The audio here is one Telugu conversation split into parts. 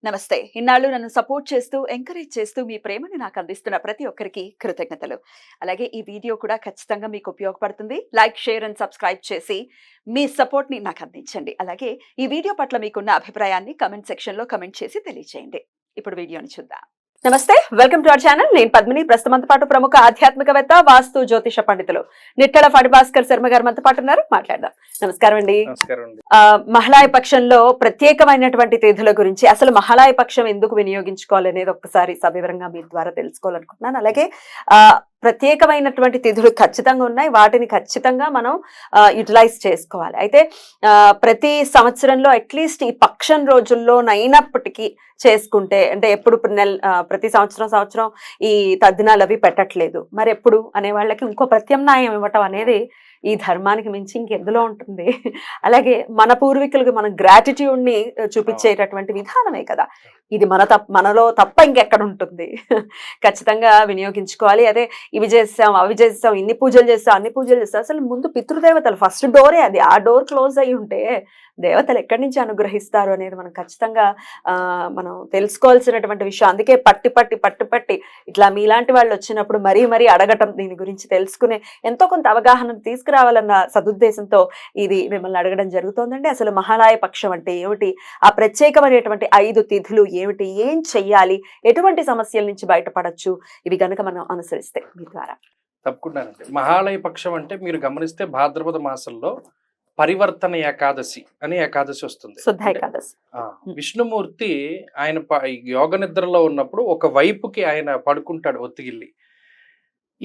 నమస్తే. ఇన్నాళ్ళు నన్ను సపోర్ట్ చేస్తూ, ఎంకరేజ్ చేస్తూ మీ ప్రేమని నాకు అందిస్తున్న ప్రతి ఒక్కరికి కృతజ్ఞతలు. అలాగే ఈ వీడియో కూడా ఖచ్చితంగా మీకు ఉపయోగపడుతుంది. లైక్, షేర్ అండ్ సబ్స్క్రైబ్ చేసి మీ సపోర్ట్‌ని నాకు అందించండి. అలాగే ఈ వీడియో పట్ల మీకున్న అభిప్రాయాన్ని కామెంట్ సెక్షన్‌లో కామెంట్ చేసి తెలియజేయండి. ఇప్పుడు వీడియోని చూద్దాం. నమస్తే, వెల్కమ్ టు అవర్ ఛానల్. నేను పద్మిని. ప్రస్తుతంతో పాటు ప్రముఖ ఆధ్యాత్మికవేత్త, వాస్తు జ్యోతిష పండితులు నిట్టల ఫణిభాస్కర్ శర్మ గారు మనతో పాటు ఉన్నారు. మాట్లాడదాం. నమస్కారం అండి. మహాళయ పక్షంలో ప్రత్యేకమైనటువంటి తిథుల గురించి, అసలు మహాళయ పక్షం ఎందుకు వినియోగించుకోవాలి అనేది ఒక్కసారి సవివరంగా మీ ద్వారా తెలుసుకోవాలనుకుంటున్నాను. అలాగే ప్రత్యేకమైనటువంటి తిథులు ఖచ్చితంగా ఉన్నాయి, వాటిని ఖచ్చితంగా మనం యూటిలైజ్ చేసుకోవాలి. అయితే ప్రతి సంవత్సరంలో అట్లీస్ట్ ఈ పక్షం రోజుల్లోనైనప్పటికీ చేసుకుంటే, అంటే ఎప్పుడు ప్రతి సంవత్సరం ఈ తద్దినాలు అవి పెట్టట్లేదు, మరి ఎప్పుడు అనే వాళ్ళకి ఇంకో ప్రత్యామ్నాయం ఇవ్వటం అనేది ఈ ధర్మానికి మించి ఇంకెందులో ఉంటుంది. అలాగే మన పూర్వీకులకు మనం గ్రాటిట్యూడ్ని చూపించేటటువంటి విధానమే కదా ఇది. మనలో తప్ప ఇంకెక్కడ ఉంటుంది. ఖచ్చితంగా వినియోగించుకోవాలి. అదే ఇవి చేస్తాం, అవి చేస్తాం, ఇన్ని పూజలు చేస్తాం, అన్ని పూజలు చేస్తాం. అసలు ముందు పితృదేవతలు ఫస్ట్ డోరే అది. ఆ డోర్ క్లోజ్ అయి ఉంటే దేవతలు ఎక్కడి నుంచి అనుగ్రహిస్తారు అనేది మనం ఖచ్చితంగా మనం తెలుసుకోవాల్సినటువంటి విషయం. అందుకే పట్టి ఇట్లా మీలాంటి వాళ్ళు వచ్చినప్పుడు మరీ అడగటం, దీని గురించి తెలుసుకునే ఎంతో కొంత అవగాహన తీసుకురావాలన్న సదుద్దేశంతో ఇది మిమ్మల్ని అడగడం జరుగుతోందండి. అసలు మహాళయ పక్షం అంటే ఏమిటి, ఆ ప్రత్యేకమైనటువంటి 5 తిథులు ఏమిటి, ఏం చెయ్యాలి, ఎటువంటి సమస్యల నుంచి బయటపడచ్చు, ఇవి కనుక మనం అనుసరిస్తే మీ ద్వారా. తప్పకుండానండి. మహాళయ పక్షం అంటే మీరు గమనిస్తే భాద్రపద మాసంలో పరివర్తన ఏకాదశి అనే ఏకాదశి వస్తుంది. శుద్ధ ఏకాదశి. విష్ణుమూర్తి ఆయన యోగ నిద్రలో ఉన్నప్పుడు ఒక వైపుకి ఆయన పడుకుంటాడు ఒత్తిగిల్లి.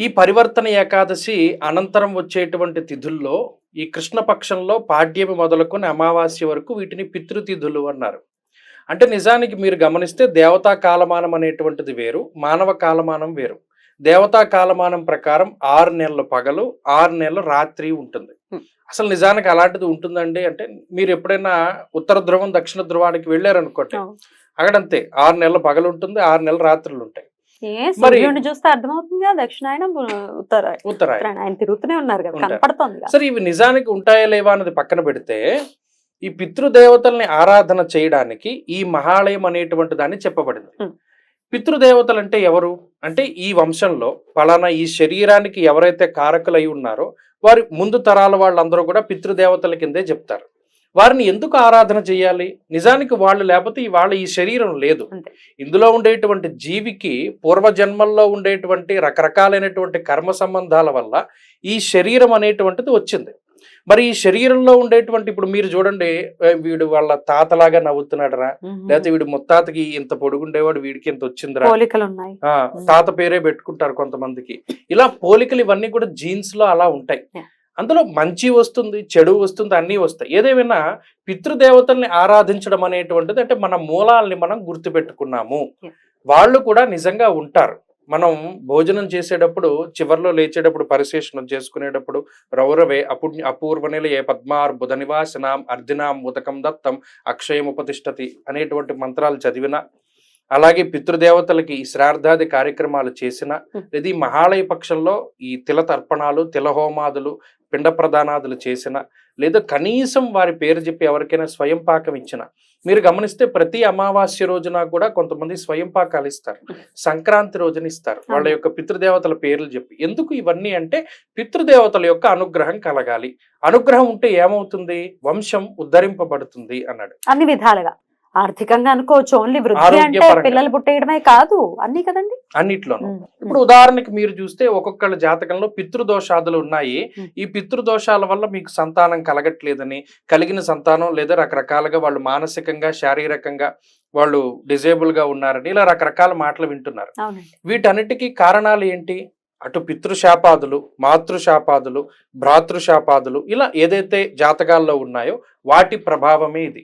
ఈ పరివర్తన ఏకాదశి అనంతరం వచ్చేటువంటి తిథుల్లో ఈ కృష్ణపక్షంలో పాడ్యమి మొదలుకొని అమావాస్య వరకు వీటిని పితృతిథులు అన్నారు. అంటే నిజానికి మీరు గమనిస్తే దేవతా కాలమానం అనేటువంటిది వేరు, మానవ కాలమానం వేరు. దేవతా కాలమానం ప్రకారం 6 నెలలు పగలు, 6 నెలలు రాత్రి ఉంటుంది. అసలు నిజానికి అలాంటిది ఉంటుందండి అంటే, మీరు ఎప్పుడైనా ఉత్తర ధ్రువం దక్షిణ ధ్రువానికి వెళ్ళారనుకోండి, అక్కడంతే 6 నెలలు పగలు ఉంటుంది, 6 నెలలు రాత్రులు ఉంటాయి. మరి చూస్తే అర్థమవుతుంది కదా, దక్షిణాయనం ఉత్తరాయణ ఆయన తిరుగుతూనే ఉన్నారు కదా, కనపడుతోంది. సరే, ఇవి నిజానికి ఉంటాయా లేవా అన్నది పక్కన పెడితే, ఈ పితృదేవతల్ని ఆరాధన చేయడానికి ఈ మహాళయం అనేటువంటి దాన్ని చెప్పబడింది. పితృదేవతలు అంటే ఎవరు అంటే, ఈ వంశంలో పలానా ఈ శరీరానికి ఎవరైతే కారకులు అయి ఉన్నారో వారి ముందు తరాల వాళ్ళందరూ కూడా పితృదేవతల కిందే చెప్తారు. వారిని ఎందుకు ఆరాధన చేయాలి? నిజానికి వాళ్ళు లేకపోతే వాళ్ళ ఈ శరీరం లేదు. ఇందులో ఉండేటువంటి జీవికి పూర్వజన్మల్లో ఉండేటువంటి రకరకాలైనటువంటి కర్మ సంబంధాల వల్ల ఈ శరీరం అనేటువంటిది వచ్చింది. మరి ఈ శరీరంలో ఉండేటువంటి, ఇప్పుడు మీరు చూడండి, వీడు వాళ్ళ తాతలాగా నవ్వుతున్నాడరా, లేకపోతే వీడు ముత్తాతకి ఇంత పొడుగుండేవాడు, వీడికి ఇంత వచ్చిందిరా, తాత పేరే పెట్టుకుంటారు కొంతమందికి. ఇలా పోలికలు ఇవన్నీ కూడా జీన్స్ లో అలా ఉంటాయి. అందులో మంచి వస్తుంది, చెడు వస్తుంది, అన్నీ వస్తాయి. ఏదేమైనా పితృదేవతల్ని ఆరాధించడం అనేటువంటిది అంటే మన మూలాల్ని మనం గుర్తుపెట్టుకున్నాము. వాళ్ళు కూడా నిజంగా ఉంటారు. మనం భోజనం చేసేటప్పుడు చివర్లో లేచేటప్పుడు పరిశేషణం చేసుకునేటప్పుడు రౌరవే అపూర్వనిల ఏ పద్మార్ బుధ నివాసనాం అర్జునాం ఉదకం దత్తం అక్షయం ఉపతిష్టతి అనేటువంటి మంత్రాలు చదివిన, అలాగే పితృదేవతలకి ఈ శ్రార్థాది కార్యక్రమాలు చేసిన, లేదా ఈ మహాళయ పక్షంలో ఈ తిల తర్పణాలు, తిలహోమాదులు, పిండ ప్రదానాదులు చేసిన, లేదా కనీసం వారి పేరు చెప్పి ఎవరికైనా స్వయం పాకం ఇచ్చిన, మీరు గమనిస్తే ప్రతి అమావాస్య రోజున కూడా కొంతమంది స్వయం పాకాలు ఇస్తారు, సంక్రాంతి రోజున ఇస్తారు, వాళ్ళ యొక్క పితృదేవతల పేర్లు చెప్పి. ఎందుకు ఇవన్నీ అంటే పితృదేవతల యొక్క అనుగ్రహం కలగాలి. అనుగ్రహం ఉంటే ఏమవుతుంది? వంశం ఉద్ధరింపబడుతుంది అన్నాడు. అన్ని విధాలుగా ఆర్థికంగా అనుకోవచ్చు, ఓన్లీ వృద్ధి అంటే పిల్లలు పుట్టేయడమే కాదు, అన్ని కదండి, అన్నిట్లోనూ. ఇప్పుడు ఉదాహరణకి మీరు చూస్తే ఒక్కొక్కళ్ళ జాతకంలో పితృదోషాదులు ఉన్నాయి. ఈ పితృదోషాల వల్ల మీకు సంతానం కలగట్లేదని, కలిగిన సంతానం లేదా రకరకాలుగా వాళ్ళు మానసికంగా, శారీరకంగా వాళ్ళు డిజేబుల్ గా ఉన్నారని, ఇలా రకరకాల మాటలు వింటున్నారు. వీటన్నిటికీ కారణాలు ఏంటి? అటు పితృశాపాదులు, మాతృశాపాదులు, భ్రాతృశాపాదులు, ఇలా ఏదైతే జాతకాల్లో ఉన్నాయో వాటి ప్రభావమే ఇది.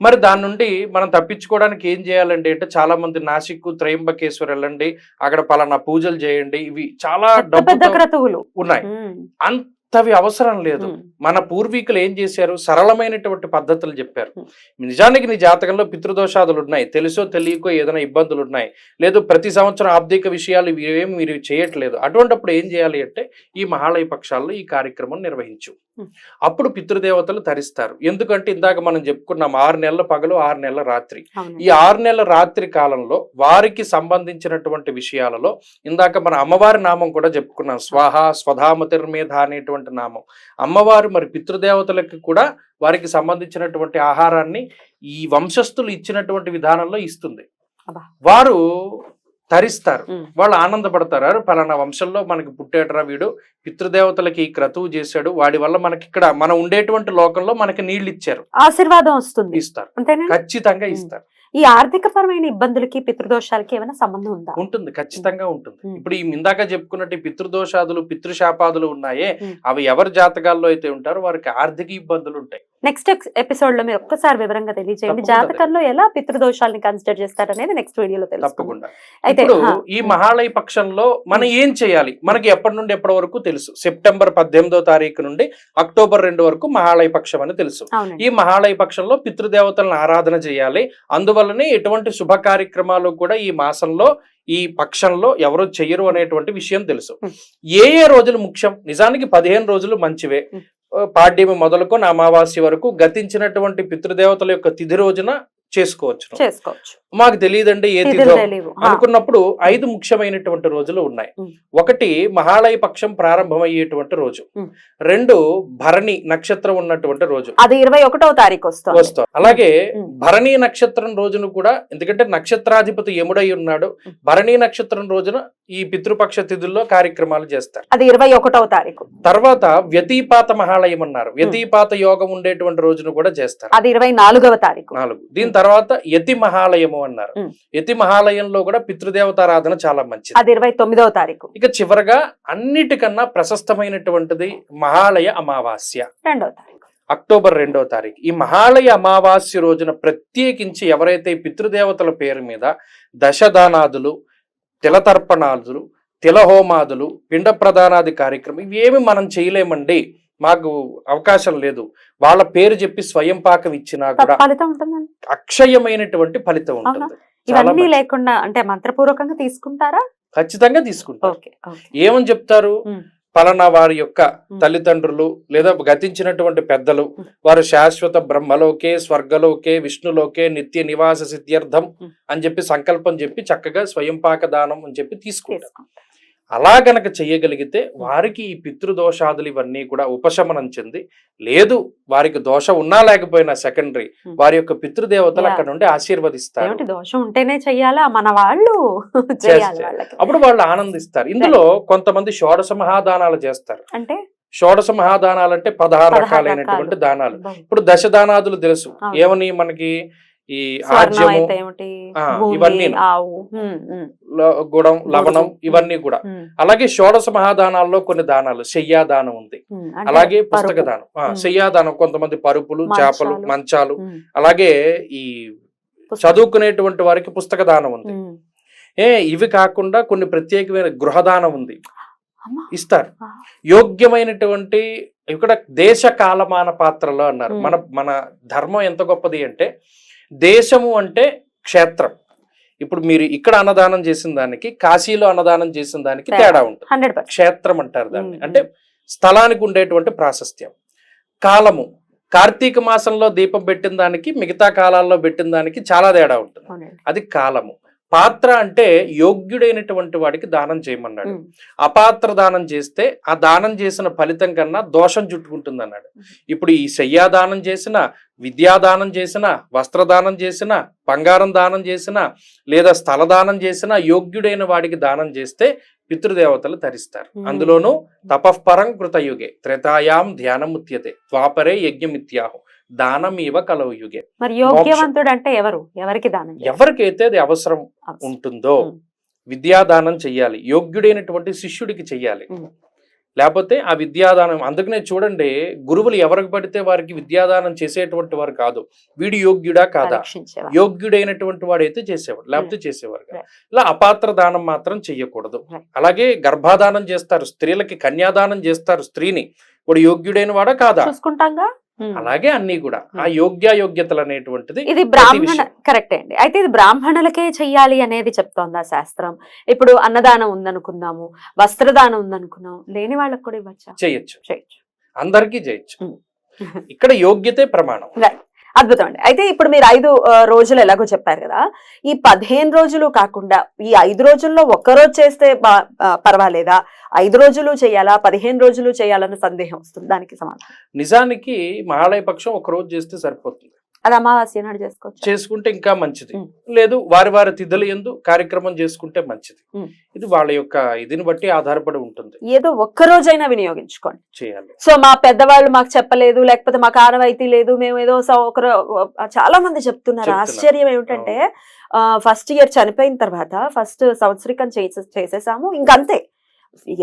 మరి దాని నుండి మనం తప్పించుకోవడానికి ఏం చేయాలండి అంటే, చాలా మంది నాసిక్, త్రయంబకేశ్వర్ వెళ్ళండి, అక్కడ పలానా పూజలు చేయండి, ఇవి చాలా డబ్బులు ఉన్నాయి. అంతవి అవసరం లేదు. మన పూర్వీకులు ఏం చేశారు? సరళమైనటువంటి పద్ధతులు చెప్పారు. నిజానికి నీ జాతకంలో పితృదోషాదులు ఉన్నాయి, తెలుసో తెలియకో ఏదైనా ఇబ్బందులు ఉన్నాయి, లేదు ప్రతి సంవత్సరం ఆర్థిక విషయాలు ఇవేమి మీరు చేయట్లేదు, అటువంటిప్పుడు ఏం చేయాలి అంటే ఈ మహాళయ పక్షాల్లో ఈ కార్యక్రమం నిర్వహించు. అప్పుడు పితృదేవతలు తరిస్తారు. ఎందుకంటే ఇందాక మనం చెప్పుకున్నాం 6 నెలల పగలు 6 నెలల రాత్రి. ఈ 6 నెలల రాత్రి కాలంలో వారికి సంబంధించినటువంటి విషయాలలో ఇందాక మన అమ్మవారి నామం కూడా చెప్పుకున్నాం. స్వాహ స్వధామతిర్మేధ అనేటువంటి నామం. అమ్మవారు మరి పితృదేవతలకి కూడా వారికి సంబంధించినటువంటి ఆహారాన్ని ఈ వంశస్థులు ఇచ్చినటువంటి విధానంలో ఇస్తుంది. వారు తరిస్తారు, వాళ్ళు ఆనందపడతారు. పలానా వంశంలో మనకి పుట్టేటరా వీడు, పితృదేవతలకి క్రతువు చేశాడు, వాడి వల్ల మనకి ఇక్కడ మనం ఉండేటువంటి లోకంలో మనకి నీళ్లు ఇచ్చారు, ఆశీర్వాదం వస్తుంది, ఇస్తారు, ఖచ్చితంగా ఇస్తారు. ఈ ఆర్థిక పరమైన ఇబ్బందులకి పితృదోషాలకి ఏమైనా సంబంధం ఉందా? ఉంటుంది, ఖచ్చితంగా ఉంటుంది. ఇప్పుడు ఈ ఇందాక చెప్పుకున్నట్టు పితృదోషాదులు పితృశాపాదులు ఉన్నాయే, అవి ఎవరి జాతకాల్లో అయితే ఉంటారో వారికి ఆర్థిక ఇబ్బందులు ఉంటాయి. నెక్స్ట్ ఎపిసోడ్ లో మీరు ఒక్కసారి వివరంగా తెలియజేయండి. జాతకంలో ఎలా పితృదోషాలని కన్సిడర్ చేస్తారు అనేది నెక్స్ట్ వీడియోలో తెలుస్తుంది. తప్పకుండా. ఇప్పుడు ఈ మహాలయ పక్షంలో మనం ఏం చేయాలి, మనకి ఎప్పటి నుండి ఎప్పటి వరకు తెలుసు. సెప్టెంబర్ 18వ తారీఖు నుండి అక్టోబర్ 2 వరకు మహాలయ పక్షం అని తెలుసు. ఈ మహాలయ పక్షంలో పితృదేవతలను ఆరాధన చేయాలి. అందువల్లనే ఎటువంటి శుభ కార్యక్రమాలు కూడా ఈ మాసంలో ఈ పక్షంలో ఎవరు చెయ్యరు అనేటువంటి విషయం తెలుసు. ఏ ఏ రోజులు ముఖ్యం? నిజానికి 15 రోజులు మంచివే. పాడ్యమి మొదలుకొని అమావాస్య వరకు గతించినటువంటి పితృదేవతల యొక్క తిథి రోజున చేసుకోవచ్చు. మాకు తెలియదండి ఏ తిథో అనుకున్నప్పుడు 5 ముఖ్యమైనటువంటి రోజులు ఉన్నాయి. ఒకటి మహాలయ పక్షం ప్రారంభమయ్యేటువంటి రోజు, 2 భరణి నక్షత్రం ఉన్నటువంటి రోజు, అది 21వ తారీఖు వస్తుంది. అలాగే భరణి నక్షత్రం రోజును కూడా, ఎందుకంటే నక్షత్రాధిపతి యముడై ఉన్నాడు, భరణి నక్షత్రం రోజున ఈ పితృపక్ష తిథుల్లో కార్యక్రమాలు చేస్తారు, అది 21వ తారీఖు. తర్వాత వ్యతిపాత మహాలయం అన్నారు, వ్యతిపాత యోగం ఉండేటువంటి రోజును కూడా చేస్తారు, అది 24వ తారీఖు. దీని తర్వాత యతి మహాలయము అన్నారు. యతి మహాలయంలో కూడా పితృదేవతారాధన చాలా మంచిది, అది 29వ తారీఖు. ఇక చివరగా అన్నిటికన్నా ప్రశస్తమైనటువంటిది మహాలయ అమావాస్య, 2వ తారీఖు, అక్టోబర్ 2వ తారీఖు. ఈ మహాలయ అమావాస్య రోజున ప్రత్యేకించి ఎవరైతే పితృదేవతల పేరు మీద దశదానాదులు, తిలతర్పణాదులు, తిలహోమాదులు, పిండ ప్రదానాది కార్యక్రమం ఇవేమి మనం చేయలేమండి, మాకు అవకాశం లేదు, వాళ్ళ పేరు చెప్పి స్వయం పాకం ఇచ్చినా కూడా అక్షయమైనటువంటి ఫలితం ఉంటుంది. ఇవన్నీ లేకుండా అంటే మంత్రపూర్వకంగా తీసుకుంటారా? ఖచ్చితంగా తీసుకుంటారు. ఏమని చెప్తారు? పలానా వారి యొక్క తల్లిదండ్రులు లేదా గతించినటువంటి పెద్దలు వారు శాశ్వత బ్రహ్మలోకే స్వర్గలోకే విష్ణులోకే నిత్య నివాస సిద్ధ్యర్థం అని చెప్పి సంకల్పం చెప్పి చక్కగా స్వయం పాక దానం అని చెప్పి తీసుకుంటారు. అలా గనక చెయ్యగలిగితే వారికి ఈ పితృదోషాదులు ఇవన్నీ కూడా ఉపశమనం చెంది, లేదు వారికి దోషం ఉన్నా లేకపోయినా సెకండరీ, వారి యొక్క పితృదేవతలు అక్కడ నుండి ఆశీర్వదిస్తారు. దోషం ఉంటేనే చెయ్యాలా మన వాళ్ళు, అప్పుడు వాళ్ళు ఆనందిస్తారు. ఇందులో కొంతమంది షోడశ మహాదానాలు చేస్తారు. అంటే షోడశ మహాదానాలు అంటే 16 రకాలైనటువంటి దానాలు. ఇప్పుడు దశదానాదులు తెలుసు, ఏమని మనకి ఈ ఆజ్యము ఇవన్నీ, గుడం, లవణం ఇవన్నీ కూడా. అలాగే షోడశ మహాదానాల్లో కొన్ని దానాలు, శయ్యాదానం ఉంది, అలాగే పుస్తక దానం, శయ్యాదానం కొంతమంది పరుపులు, చేపలు, మంచాలు, అలాగే ఈ చదువుకునేటువంటి వారికి పుస్తక దానం ఉంది. ఇవి కాకుండా కొన్ని ప్రత్యేకమైన గృహదానం ఉంది, ఇస్తారు. యోగ్యమైనటువంటి ఇక్కడ దేశ కాలమాన పాత్రలో అన్నారు. మన ధర్మం ఎంత గొప్పది అంటే, దేశము అంటే క్షేత్రం. ఇప్పుడు మీరు ఇక్కడ అన్నదానం చేసిన దానికి కాశీలో అన్నదానం చేసిన దానికి తేడా ఉంటుంది. క్షేత్రం అంటారు దాన్ని, అంటే స్థలానికి ఉండేటువంటి ప్రాశస్త్యం. కాలము, కార్తీక మాసంలో దీపం పెట్టిన దానికి మిగతా కాలాల్లో పెట్టిన దానికి చాలా తేడా ఉంటుంది, అది కాలము. పాత్ర అంటే యోగ్యుడైనటువంటి వాడికి దానం చేయమన్నాడు. అపాత్ర దానం చేస్తే ఆ దానం చేసిన ఫలితం కన్నా దోషం చుట్టుకుంటుంది అన్నాడు. ఇప్పుడు ఈ శయ్యాదానం చేసిన, విద్యాదానం చేసిన, వస్త్రదానం చేసిన, బంగారం దానం చేసిన, లేదా స్థల దానం చేసిన యోగ్యుడైన వాడికి దానం చేస్తే పితృదేవతలు తరిస్తారు. అందులోనూ తపఃపరం కృతయుగే త్రేతాయాం ధ్యానముత్యతే ద్వాపరే యజ్ఞమిత్యాహు దానమీవ కలవు యుగే. మరి యోగ్యవంతుడు అంటే ఎవరు? ఎవరికి దానం? ఎవరికైతే అది అవసరం ఉంటుందో విద్యాదానం చెయ్యాలి, యోగ్యుడైనటువంటి శిష్యుడికి చెయ్యాలి. లేకపోతే ఆ విద్యాదానం, అందుకనే చూడండి గురువులు ఎవరికి పడితే వారికి విద్యాదానం చేసేటువంటి వారు కాదు. వీడు యోగ్యుడా కాదా, యోగ్యుడైనటువంటి వాడైతే చేసేవాడు, లేకపోతే చేసేవారు కాదు. ఇలా అపాత్ర దానం మాత్రం చెయ్యకూడదు. అలాగే గర్భాధానం చేస్తారు, స్త్రీలకి కన్యాదానం చేస్తారు, స్త్రీని వాడు యోగ్యుడైన వాడా కాదా చూసుకుంటాంగా. అలాగే అన్ని కూడా ఆ యోగ్యతలు అనేటువంటిది ఇది బ్రాహ్మణ కరెక్ట్ అండి. అయితే ఇది బ్రాహ్మణులకే చెయ్యాలి అనేది చెప్తోందా శాస్త్రం? ఇప్పుడు అన్నదానం ఉందనుకుందాము, వస్త్రదానం ఉందనుకున్నాం, లేని వాళ్ళకి కూడా ఇవ్వచ్చా? చేయొచ్చు. అందరికీ చేయొచ్చు. ఉమ్. ఇక్కడ యోగ్యతే ప్రమాణం. అద్భుతం అండి. అయితే ఇప్పుడు మీరు 5 రోజులు ఎలాగో చెప్పారు కదా, ఈ 15 రోజులు కాకుండా ఈ 5 రోజుల్లో ఒక్క రోజు చేస్తే పర్వాలేదా, 5 రోజులు చేయాలా, 15 రోజులు చేయాలన్న సందేహం వస్తుంది, దానికి సమాధానం? నిజానికి మహాలయ పక్షం ఒక రోజు చేస్తే సరిపోతుంది. అది అమావాస్య నాడు చేసుకోవచ్చు, చేసుకుంటే ఇంకా మంచిది. ఉమ్. లేదు వారి వారి తిథుల యందు కార్యక్రమం చేసుకుంటే మంచిది. ఉమ్. ఇది వాళ్ళ యొక్క ఇదిని బట్టి ఆధారపడి ఉంటుంది. ఏదో ఒక్క రోజైనా వినియోగించుకోండి. చేయాలి. సో మా పెద్దవాళ్ళు మాకు చెప్పలేదు, లేకపోతే మాకు ఆనవాయితీ లేదు, మేము ఏదో చాలా మంది చెప్తున్నారు. ఆశ్చర్యం ఏమిటంటే ఫస్ట్ ఇయర్ చనిపోయిన తర్వాత ఫస్ట్ సంవత్సరికం చేసేసాము, ఇంకంతే,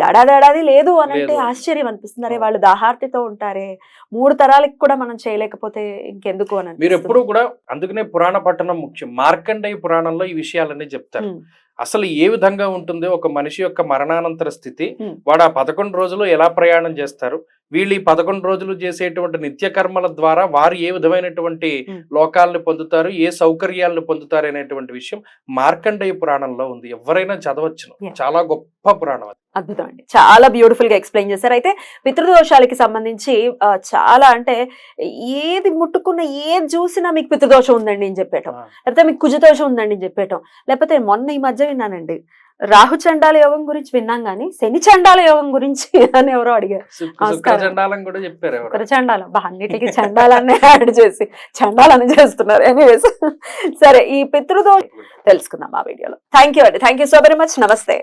ఏడాది లేదు అని అంటే లేదు. ఆశ్చర్యం అనిపిస్తుంది. అరే వాళ్ళు దాహార్తితో ఉంటారే, 3 తరాలకి కూడా మనం చేయలేకపోతే ఇంకెందుకు అని మీరు ఎప్పుడు కూడా అందుకనే పురాణ పఠనం ముఖ్యం. మార్కండేయ పురాణంలో ఈ విషయాలన్నీ చెప్తారు. అసలు ఏ విధంగా ఉంటుందో ఒక మనిషి యొక్క మరణానంతర స్థితి, వాడు ఆ 11 రోజులు ఎలా ప్రయాణం చేస్తారు, వీళ్ళు ఈ 11 రోజులు చేసేటువంటి నిత్య కర్మల ద్వారా వారు ఏ విధమైనటువంటి లోకాలను పొందుతారు, ఏ సౌకర్యాలను పొందుతారు అనేటువంటి విషయం మార్కండేయ పురాణంలో ఉంది. ఎవరైనా చదవచ్చును. చాలా గొప్ప పురాణం అది. అద్భుతం అండి, చాలా బ్యూటిఫుల్ గా ఎక్స్ప్లెయిన్ చేశారు. అయితే పితృదోషాలకి సంబంధించి చాలా అంటే ఏది ముట్టుకున్న ఏది చూసినా మీకు పితృదోషం ఉందండి అని చెప్పేయటం, లేకపోతే మీకు కుజదోషం ఉందండి అని చెప్పేయటం, లేకపోతే మొన్న ఈ మధ్య విన్నానండి రాహు చండాల యోగం గురించి విన్నాం గానీ శని చండాల యోగం గురించి అని ఎవరో అడిగారు. శుక్ర చండాలం కూడా చెప్పారు. శుక్ర చండాలం అన్నిటికీ చండాలన్నీ యాడ్ చేసి చండాలని చేస్తున్నారు. ఎనీవేస్, సరే ఈ పితృదోషం తెలుసుకుందాం ఆ వీడియోలో. థ్యాంక్ యూ అండి, thank you so very much. నమస్తే.